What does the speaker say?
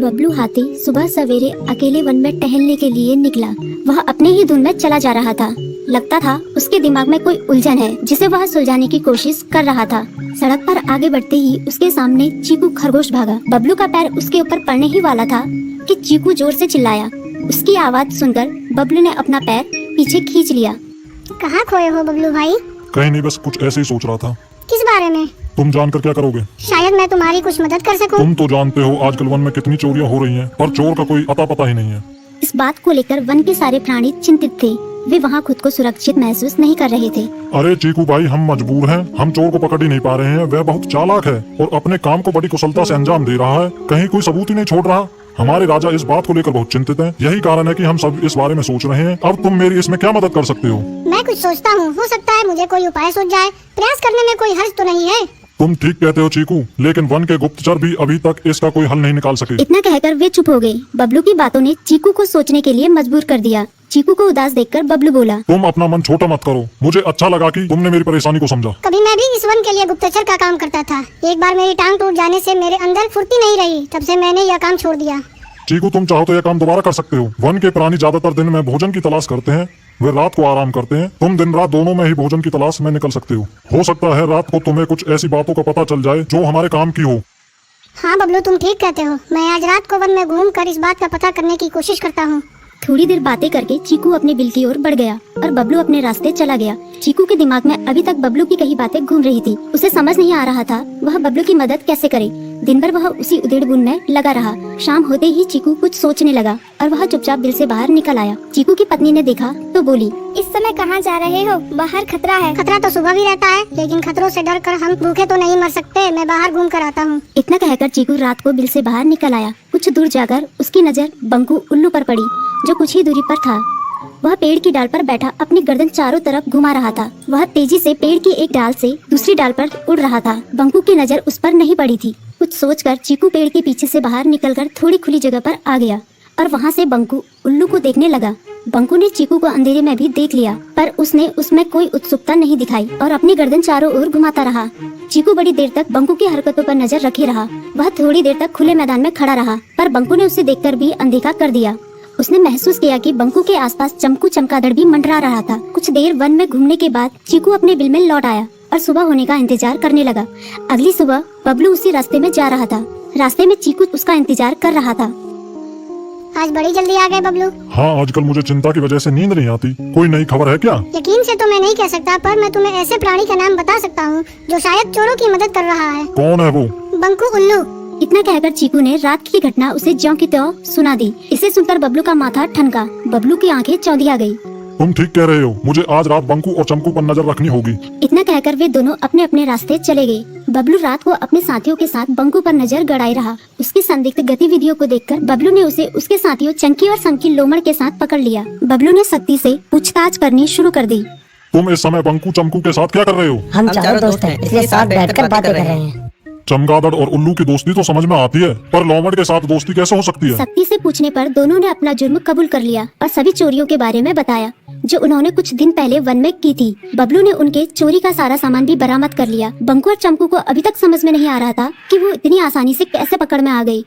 बबलू हाथी सुबह सवेरे अकेले वन में टहलने के लिए निकला। वह अपने ही धुन में चला जा रहा था। लगता था उसके दिमाग में कोई उलझन है जिसे वह सुलझाने की कोशिश कर रहा था। सड़क पर आगे बढ़ते ही उसके सामने चीकू खरगोश भागा। बबलू का पैर उसके ऊपर पड़ने ही वाला था कि चीकू जोर से चिल्लाया। उसकी आवाज सुनकर बबलू ने अपना पैर पीछे खींच लिया। कहाँ खोए हो बबलू भाई? कहीं नहीं, बस कुछ ऐसे ही सोच रहा था। किस बारे में? तुम जानकर क्या करोगे? शायद मैं तुम्हारी कुछ मदद कर सकूं। तुम तो जानते हो आजकल वन में कितनी चोरियां हो रही हैं, पर चोर का कोई अता पता ही नहीं है। इस बात को लेकर वन के सारे प्राणी चिंतित थे। वे वहाँ खुद को सुरक्षित महसूस नहीं कर रहे थे। अरे चीकू भाई, हम मजबूर हैं। हम चोर को पकड़ ही नहीं पा रहे हैं। वह बहुत चालाक है और अपने काम को बड़ी कुशलता से अंजाम दे रहा है। कहीं कोई सबूत ही नहीं छोड़ रहा। हमारे राजा इस बात को लेकर बहुत चिंतित हैं। यही कारण है कि हम सब इस बारे में सोच रहे हैं। अब तुम मेरी इसमें क्या मदद कर सकते हो? मैं कुछ सोचता हूँ, हो सकता है मुझे कोई उपाय सूझ जाए। प्रयास करने में कोई हर्ज तो नहीं है। तुम ठीक कहते हो चीकू, लेकिन वन के गुप्तचर भी अभी तक इसका कोई हल नहीं निकाल सके। इतना कहकर वे चुप हो गए। बबलू की बातों ने चीकू को सोचने के लिए मजबूर कर दिया। चीकू को उदास देखकर बबलू बोला, तुम अपना मन छोटा मत करो। मुझे अच्छा लगा कि तुमने मेरी परेशानी को समझा। कभी मैं भी इस वन के लिए गुप्तचर का काम करता था। एक बार मेरी टांग टूट जाने से मेरे अंदर फुर्ती नहीं रही। तब से मैंने यह काम छोड़ दिया। चीकू, तुम चाहो तो यह काम दोबारा कर सकते हो। वन के प्राणी ज्यादातर दिन में भोजन की तलाश करते हैं, वे रात को आराम करते हैं। तुम दिन रात दोनों में ही भोजन की तलाश में निकल सकते हो सकता है रात को तुम्हें कुछ ऐसी बातों का पता चल जाए जो हमारे काम की हो। हाँ बबलू, तुम ठीक कहते हो। मैं आज रात को वन में घूम कर इस बात का पता करने की कोशिश करता हूँ। थोड़ी देर बातें करके चीकू अपने बिल की ओर बढ़ गया और बबलू अपने रास्ते चला गया। चीकू के दिमाग में अभी तक बबलू की कई बातें घूम रही थी। उसे समझ नहीं आ रहा था वह बबलू की मदद कैसे करे। दिन भर वह उसी उधेड़-बुन में लगा रहा। शाम होते ही चीकू कुछ सोचने लगा और वह चुपचाप बिल से बाहर निकल आया। चीकू की पत्नी ने देखा तो बोली, इस समय कहाँ जा रहे हो? बाहर खतरा है। खतरा तो सुबह भी रहता है, लेकिन खतरों से डर कर हम भूखे तो नहीं मर सकते। मैं बाहर घूम कर आता हूँ। इतना कहकर चीकू रात को बिल से बाहर निकल आया। कुछ दूर जाकर उसकी नजर बंकू उल्लू पर पड़ी जो कुछ ही दूरी पर था। वह पेड़ की डाल पर बैठा अपनी गर्दन चारों तरफ घुमा रहा था। वह तेजी से पेड़ की एक डाल से दूसरी डाल पर उड़ रहा था। बंकू की नजर उस पर नहीं पड़ी थी। कुछ सोचकर चीकू पेड़ के पीछे से बाहर निकलकर थोड़ी खुली जगह पर आ गया और वहाँ से बंकू उल्लू को देखने लगा। बंकू ने चीकू को अंधेरे में भी देख लिया, पर उसने उसमें कोई उत्सुकता नहीं दिखाई और अपनी गर्दन चारों ओर घुमाता रहा। चीकू बड़ी देर तक बंकू की हरकतों पर नजर रखे रहा। वह थोड़ी देर तक खुले मैदान में खड़ा रहा, पर बंकू ने उसे देखकर भी अनदेखा कर दिया। उसने महसूस किया कि बंकू के आसपास चमकू चमगादड़ भी मंडरा रहा था। कुछ देर वन में घूमने के बाद चीकू अपने बिल में लौट आया और सुबह होने का इंतजार करने लगा। अगली सुबह बबलू उसी रास्ते में जा रहा था। रास्ते में चीकू उसका इंतजार कर रहा था। आज बड़ी जल्दी आ गए बबलू। हाँ, आजकल मुझे चिंता की वजह से नींद नहीं आती। कोई नई खबर है क्या? यकीन से तो मैं नहीं कह सकता, पर मैं तुम्हें ऐसे प्राणी का नाम बता सकता हूँ जो शायद चोरों की मदद कर रहा है। कौन है वो? बंकू उल्लू। इतना कहकर चीकू ने रात की घटना उसे ज्यों की त्यों सुना दी। इसे सुनकर बबलू का माथा ठनका। बबलू की आंखें चौंधिया गई। तुम ठीक कह रहे हो। मुझे आज रात बंकू और चमकू पर नजर रखनी होगी। इतना कहकर वे दोनों अपने अपने रास्ते चले गए। बबलू रात को अपने साथियों के साथ बंकू पर नजर गड़ाए रहा। उसकी संदिग्ध गतिविधियों को देखकर बबलू ने उसे उसके साथियों चंकी और संकी लोमड़ के साथ पकड़ लिया। बबलू ने सख्ती से पूछताछ करनी शुरू कर दी। तुम इस समय बंकू चमकू के साथ क्या कर रहे हो? हम चारों दोस्त हैं, इसलिए साथ बैठकर बातें कर रहे हैं। चमगादड़ और उल्लू की दोस्ती तो समझ में आती है, पर लोमड़ के साथ दोस्ती कैसे हो सकती है? सख्ती से पूछने पर दोनों ने अपना जुर्म कबूल कर लिया और सभी चोरियों के बारे में बताया जो उन्होंने कुछ दिन पहले वन में की थी। बबलू ने उनके चोरी का सारा सामान भी बरामद कर लिया। बंकू और चमकू को अभी तक समझ में नहीं आ रहा था कि वो इतनी आसानी से कैसे पकड़ में आ गई।